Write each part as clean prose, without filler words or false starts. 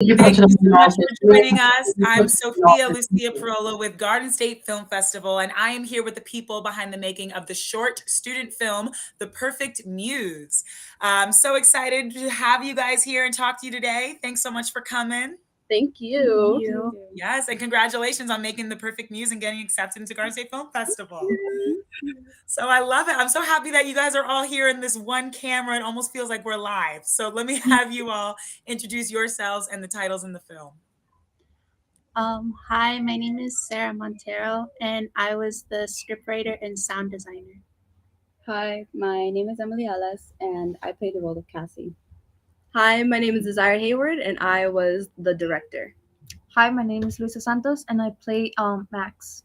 Thank you so much for joining us. I'm Sophia Lucia Parola with Garden State Film Festival, and I am here with the people behind the making of the short student film, The Perfect Muse. I'm so excited to have you guys here and talk to you today. Thanks so much for coming. Thank you. Thank you. Yes, and congratulations on making The Perfect Muse and getting accepted into Garden State Film Festival. So I love it. I'm so happy that you guys are all here in this one camera. It almost feels like we're live. So let me have you all introduce yourselves and the titles in the film. Hi, my name is Sarah Montero, and I was the scriptwriter and sound designer. Hi, my name is Emily Alas, and I play the role of Cassie. Hi, my name is Desire Hayward, and I was the director. Hi, my name is Luisa Santos, and I play Max.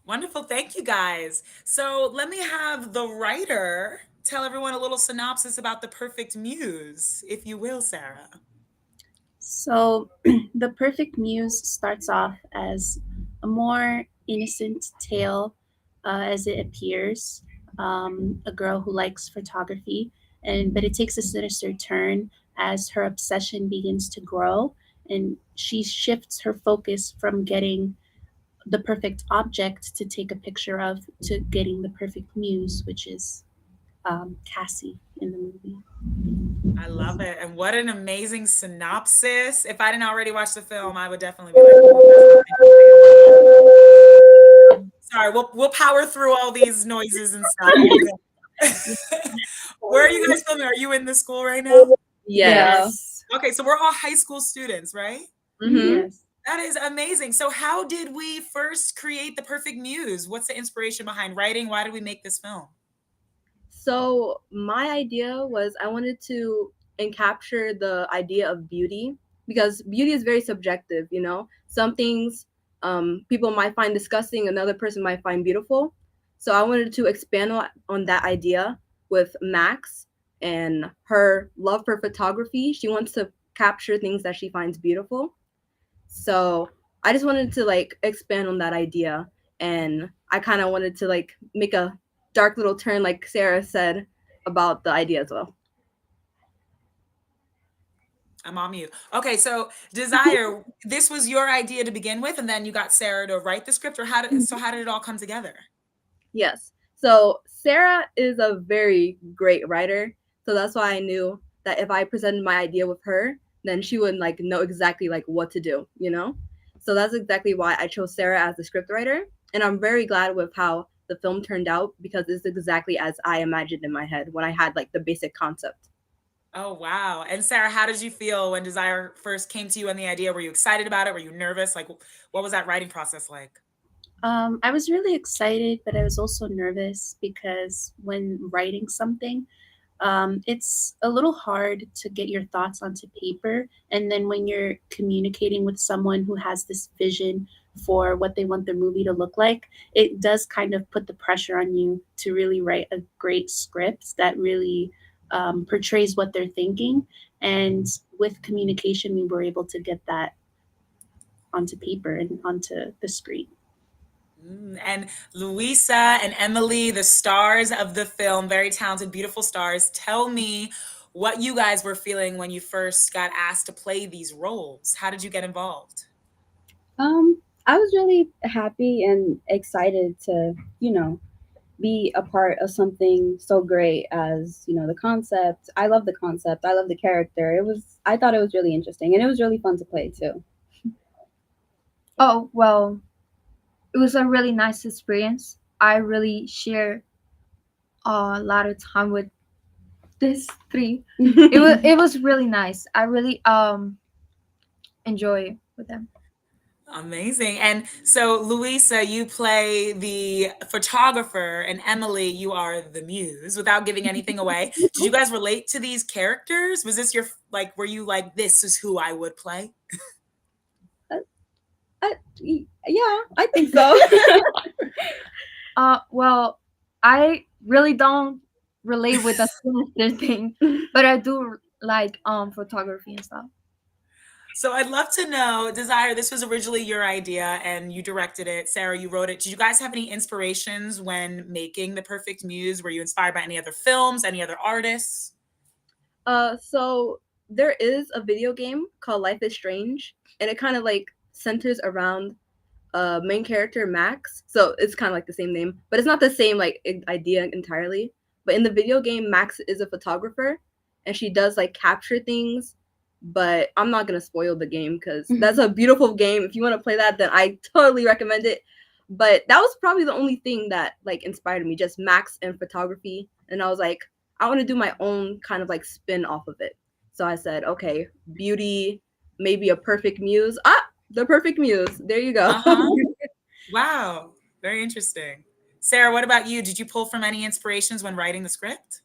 Wonderful. Thank you, guys. So let me have the writer tell everyone a little synopsis about The Perfect Muse, if you will, Sarah. So, The Perfect Muse starts off as a more innocent tale as it appears. A girl who likes photography, but it takes a sinister turn as her obsession begins to grow, and she shifts her focus from getting the perfect object to take a picture of to getting the perfect muse, which is Cassie in the movie. I love it. And what an amazing synopsis. If I didn't already watch the film, I would definitely be like, oh, sorry, we'll power through all these noises and stuff. Where are you guys filming? Are you in the school right now? Yes. Okay, so we're all high school students, right? Mm-hmm. Yes. That is amazing. So how did we first create The Perfect Muse? What's the inspiration behind writing? Why did we make this film? So my idea was I wanted to capture the idea of beauty, because beauty is very subjective, you know? Some things people might find disgusting, another person might find beautiful. So I wanted to expand on that idea with Max and her love for photography. She wants to capture things that she finds beautiful. So I just wanted to like expand on that idea, and I kind of wanted to like make a dark little turn, like Sarah said, about the idea as well. I'm on mute. Okay, so Desire, this was your idea to begin with, and then you got Sarah to write the script, or how did it all come together? Yes. So Sarah is a very great writer, so that's why I knew that if I presented my idea with her, then she would like know exactly like what to do, you know? So that's exactly why I chose Sarah as the scriptwriter, and I'm very glad with how the film turned out, because it's exactly as I imagined in my head when I had like the basic concept. Oh, wow. And Sarah, how did you feel when Desire first came to you on the idea? Were you excited about it? Were you nervous? Like, what was that writing process like? I was really excited, but I was also nervous because when writing something, it's a little hard to get your thoughts onto paper. And then when you're communicating with someone who has this vision for what they want the movie to look like, it does kind of put the pressure on you to really write a great script that really portrays what they're thinking. And with communication, we were able to get that onto paper and onto the screen. And Luisa and Emily, the stars of the film, very talented, beautiful stars. Tell me what you guys were feeling when you first got asked to play these roles. How did you get involved? I was really happy and excited to, be a part of something so great as, the concept. I love the concept. I love the character. I thought it was really interesting, and it was really fun to play too. Oh, well, it was a really nice experience. I really share a lot of time with this three. It was really nice. I really enjoy with them. Amazing. And so, Luisa, you play the photographer, and Emily, you are the muse, without giving anything away. Did you guys relate to these characters? Was this were you like, this is who I would play? Yeah, I think so. Well, I really don't relate with the sinister thing, but I do like photography and stuff. So I'd love to know, Desire, this was originally your idea and you directed it. Sarah, you wrote it. Did you guys have any inspirations when making The Perfect Muse? Were you inspired by any other films, any other artists? So there is a video game called Life is Strange, and it kind of like centers around main character Max. So it's kind of like the same name, but it's not the same like idea entirely. But in the video game, Max is a photographer, and she does like capture things. But I'm not gonna spoil the game because that's a beautiful game. If you want to play that, then I totally recommend it. But that was probably the only thing that like inspired me, just Max and photography. And I was like, I want to do my own kind of like spin off of it. So I said, okay, beauty, maybe a perfect muse. Ah, the perfect muse. There you go. Wow, very interesting. Sarah, what about you? Did you pull from any inspirations when writing the script?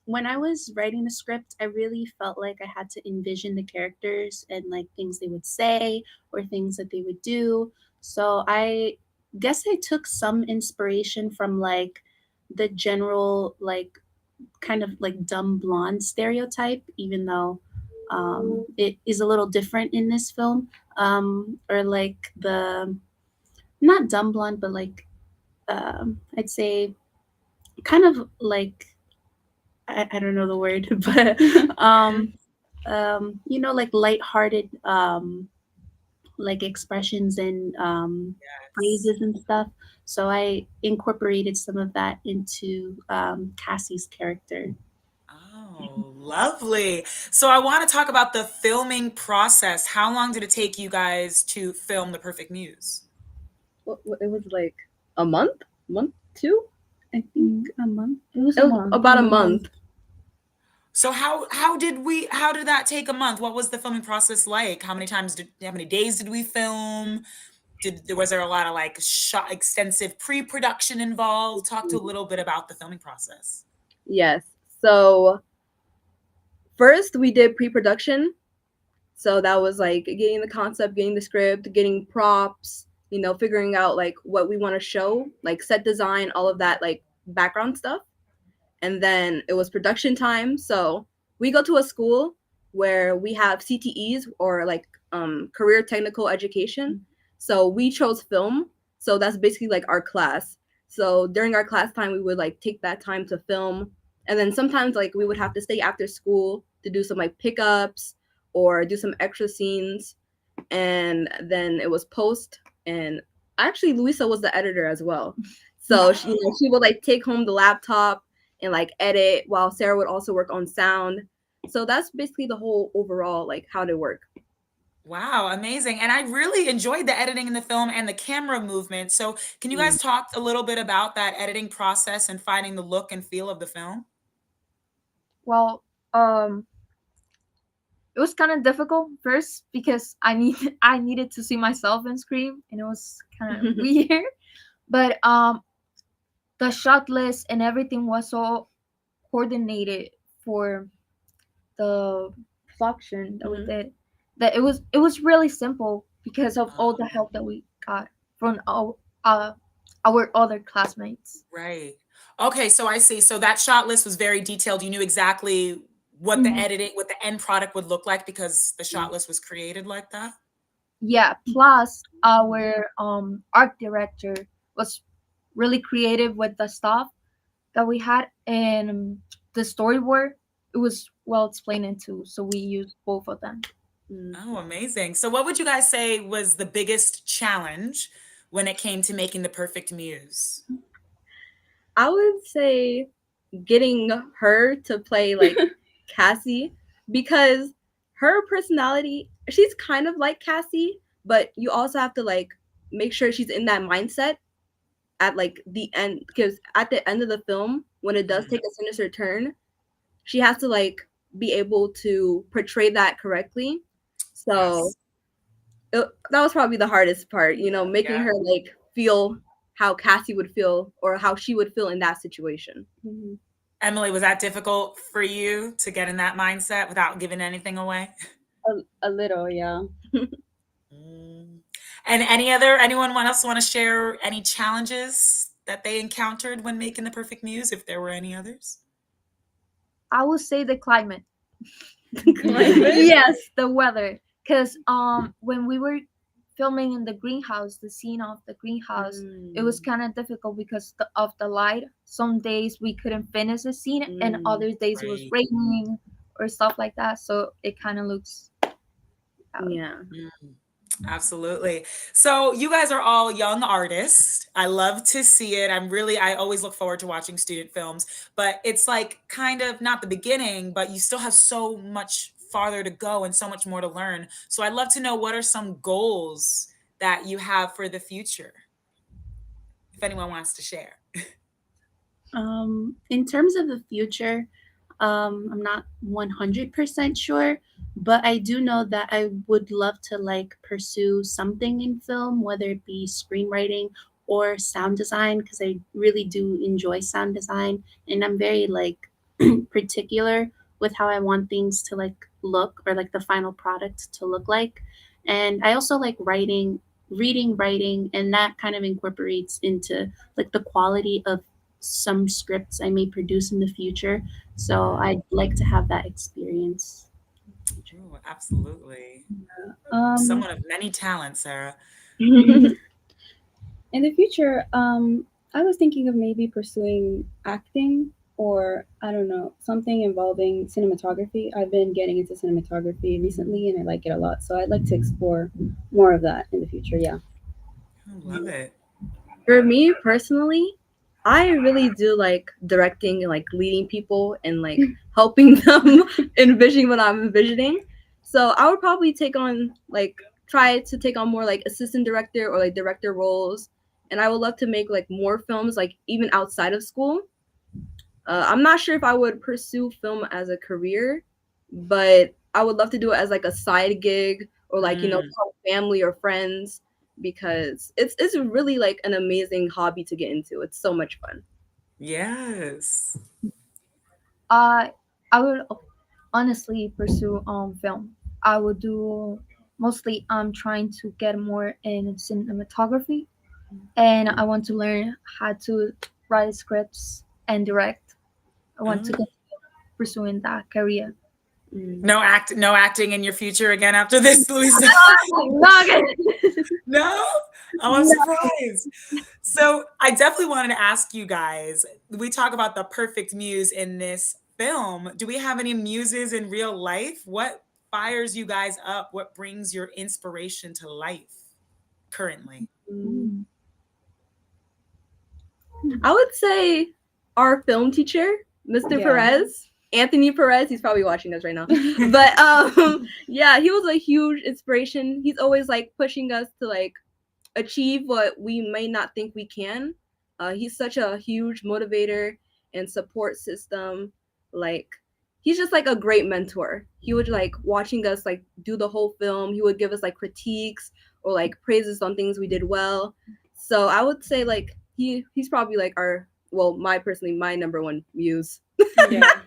When I was writing the script, I really felt like I had to envision the characters and like things they would say or things that they would do. So I guess I took some inspiration from like the general like kind of like dumb blonde stereotype, even though it is a little different in this film. Or like the not dumb blonde, but like I'd say kind of like I don't know the word, but like lighthearted like expressions and Yes. phrases and stuff. So I incorporated some of that into Cassie's character. Oh, lovely. So I want to talk about the filming process. How long did it take you guys to film The Perfect Muse? It was like a month, two. I think a month. It was It a was month. about a month. So how did that take a month? What was the filming process like? How many days did we film? Was there a lot of like extensive pre-production involved? Talk to a little bit about the filming process. Yes. So first we did pre-production. So that was like getting the concept, getting the script, getting props, figuring out like what we want to show, like set design, all of that, like background stuff. And then it was production time. So we go to a school where we have CTEs, or like career technical education. So we chose film. So that's basically like our class. So during our class time, we would like take that time to film. And then sometimes like we would have to stay after school to do some like pickups or do some extra scenes. And then it was post. And actually, Luisa was the editor as well. So she would like take home the laptop and like edit, while Sarah would also work on sound. So that's basically the whole overall like how to work. Wow, amazing. And I really enjoyed the editing in the film and the camera movement. So can you guys talk a little bit about that editing process and finding the look and feel of the film? Well, it was kind of difficult first because I needed to see myself in screen, and it was kind of weird. But the shot list and everything was all coordinated for the production that we did. That it was really simple because of all the help that we got from our other classmates. Right. Okay, so I see. So that shot list was very detailed. You knew exactly what the what the end product would look like because the shot list was created like that? Yeah, plus our art director was really creative with the stuff that we had, and the storyboard, it was well explained into, so we used both of them. Oh, amazing. So what would you guys say was the biggest challenge when it came to making The Perfect Muse? I would say getting her to play like Cassie, because her personality, she's kind of like Cassie, but you also have to like make sure she's in that mindset at like the end, because at the end of the film, when it does take a sinister turn, she has to like be able to portray that correctly. So that was probably the hardest part, making her like feel how Cassie would feel or how she would feel in that situation. Emily, was that difficult for you to get in that mindset without giving anything away? A little, yeah. And anyone else want to share any challenges that they encountered when making The Perfect Muse, if there were any others? I would say the climate. Yes, the weather. Because when we were filming in the greenhouse, the scene of the greenhouse, it was kind of difficult because of the light. Some days we couldn't finish the scene, and other days it was raining or stuff like that. So it kind of looks out. Yeah. Absolutely. So you guys are all young artists. I love to see it. I always look forward to watching student films, but it's like kind of not the beginning, but you still have so much farther to go and so much more to learn. So I'd love to know, what are some goals that you have for the future? If anyone wants to share. In terms of the future, I'm not 100% sure, but I do know that I would love to like pursue something in film, whether it be screenwriting or sound design, because I really do enjoy sound design, and I'm very like particular with how I want things to like look, or like the final product to look like. And I also like writing, and that kind of incorporates into like the quality of some scripts I may produce in the future. So I'd like to have that experience. Oh, absolutely. Um, Someone of many talents, Sarah. in the future, I was thinking of maybe pursuing acting, or I don't know, something involving cinematography. I've been getting into cinematography recently and I like it a lot. So I'd like to explore more of that in the future. Yeah. I love it. For me personally, I really do like directing and like leading people and like helping them envision what I'm envisioning. So I would probably try to take on more like assistant director or like director roles. And I would love to make like more films like even outside of school. I'm not sure if I would pursue film as a career, but I would love to do it as like a side gig or like help family or friends, because it's really like an amazing hobby to get into. It's so much fun. Yes. I would honestly pursue film. I would do mostly. I'm trying to get more in cinematography, and I want to learn how to write scripts and direct. I want to continue pursuing that career. No acting in your future again after this, Louisa? No? Oh, I'm surprised. So I definitely wanted to ask you guys, we talk about the perfect muse in this film. Do we have any muses in real life? What fires you guys up? What brings your inspiration to life currently? I would say our film teacher, Mr. Perez, Anthony Perez. He's probably watching us right now. But yeah, he was a huge inspiration. He's always like pushing us to like achieve what we may not think we can. He's such a huge motivator and support system. Like, he's just like a great mentor. He would like watching us like do the whole film. He would give us like critiques or like praises on things we did well. So I would say like he's probably like my number one muse. Yeah.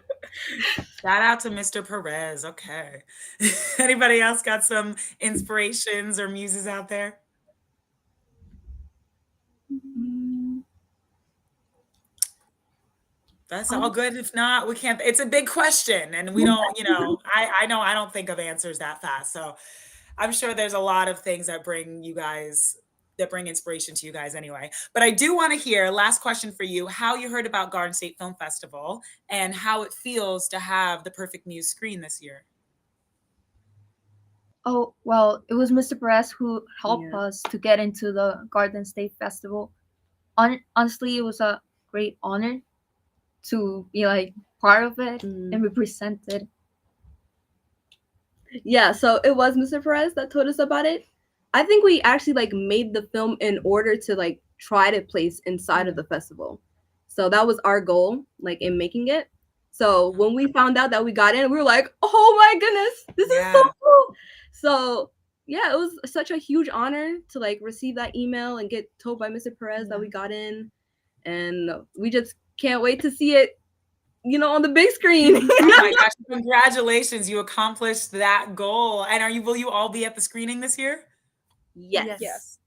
Shout out to Mr. Perez. Okay. Anybody else got some inspirations or muses out there? That's all good. If not, we can't. It's a big question, and we don't. I know I don't think of answers that fast. So I'm sure there's a lot of things that bring inspiration to you guys anyway. But I do want to hear, last question for you, how you heard about Garden State Film Festival and how it feels to have the Perfect Muse screen this year. Oh, well, it was Mr. Perez who helped us to get into the Garden State Festival. Honestly, it was a great honor to be like part of it and be presented. Yeah, so it was Mr. Perez that told us about it. I think we actually like made the film in order to like try to place inside of the festival. So that was our goal, like in making it. So when we found out that we got in, we were like, oh my goodness, this is so cool. So yeah, it was such a huge honor to like receive that email and get told by Mr. Perez that we got in. And we just can't wait to see it, on the big screen. Oh my gosh, congratulations. You accomplished that goal. And will you all be at the screening this year? Yes.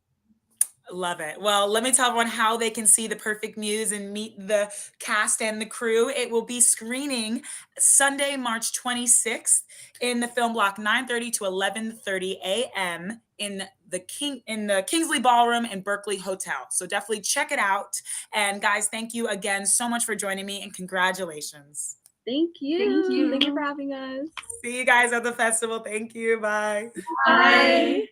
Love it. Well, let me tell everyone how they can see The Perfect Muse and meet the cast and the crew. It will be screening Sunday, March 26th in the Film Block, 9:30 to 11:30 a.m. in the Kingsley Ballroom and Berkeley Hotel. So definitely check it out. And guys, thank you again so much for joining me, and congratulations. Thank you. Thank you. Thank you for having us. See you guys at the festival. Thank you. Bye. Bye.